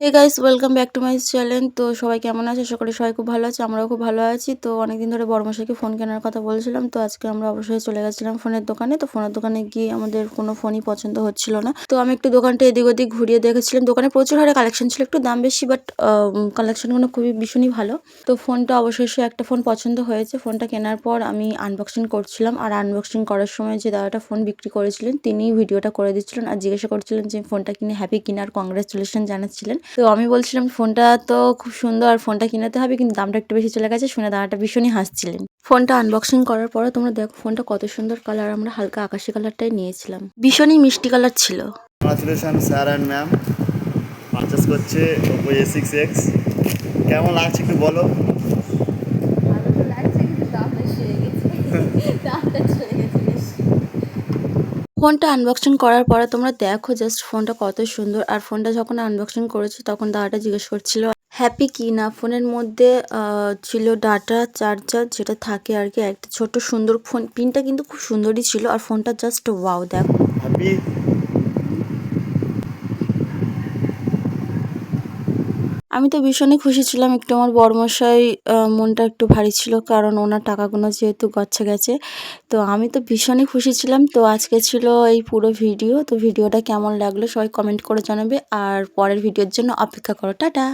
Hey guys, welcome back to my channel. তো সবাই কেমন আছে? আশা করি সবাই খুব ভালো আছে। আমরাও খুব ভালো আছি। তো অনেকদিন ধরে বড়মশাইকে ফোন কেনার কথা বলছিলাম। তো আজকে আমরা অবশ্যই চলে গেছিলাম ফোনের দোকানে। তো ফোনের দোকানে গিয়ে আমাদের কোনো ফোনই পছন্দ হচ্ছিল না। তো আমি একটু দোকানটা এদিক ওদিক ঘুরিয়ে দেখেছিলাম। দোকানে প্রচুর হারে কালেকশন ছিল, একটু দাম বেশি, বাট কালেকশনগুলো খুবই ভীষণই ভালো। তো ফোনটা অবশেষে একটা ফোন পছন্দ হয়েছে। ফোনটা কেনার পর আমি আনবক্সিং করছিলাম, আর আনবক্সিং করার সময় যে দাদাটা ফোন বিক্রি করেছিলেন তিনি ভিডিওটা করে দিচ্ছিলেন আর জিজ্ঞাসা করছিলেন যে ফোনটা কিনে হ্যাপি কিনা আর কংগ্রেচুলেশন জানাচ্ছিলেন। তো আমি বলছিলাম ফোনটা তো খুব সুন্দর আর ফোনটা কিনাতে হবে, কিন্তু দামটা একটু বেশি চলে গেছে। শুনে দাদাটা ভীষণই হাসছিলেন। ফোনটা আনবক্সিং করার পরে তোমরা দেখো ফোনটা কত সুন্দর কালার। আমরা হালকা আকাশি কালারটাই নিয়েছিলাম, ভীষণই মিষ্টি কালার ছিল। Congratulation sir and ma'am, purchase করছে ওপো A6X। কেমন লাগছে একটু বলো। ভালো তো লাগছে, কিন্তু দাম বেশি হয়ে গেছে। দামটা চলে গেছে বেশি। ফোনটা আনবক্সিং করার পরে তোমরা দেখো জাস্ট ফোনটা কত সুন্দর। আর ফোনটা যখন আনবক্সিং করেছি তখন দাদাটা জিজ্ঞেস করছিল হ্যাপি কি না। ফোনের মধ্যে ছিল ডাটা চার্জার, যেটা থাকে আর কি, একটা ছোট সুন্দর ফোন পিনটা কিন্তু খুব সুন্দরই ছিল। আর ফোনটা জাস্ট ওয়াও, দেখো। হ্যাপি। আমি তো ভীষণই খুশি ছিলাম। একটু আমার বড়মশাই মনটা একটু ভারী ছিল, কারণ ওনার টাকাগুলো যেহেতু গচ্ছা গেছে। তো আমি তো ভীষণই খুশি ছিলাম। তো আজকে ছিল এই পুরো ভিডিও। তো ভিডিওটা কেমন লাগলো সবাই কমেন্ট করে জানাবে, আর পরের ভিডিওর জন্য অপেক্ষা করো। টাটা।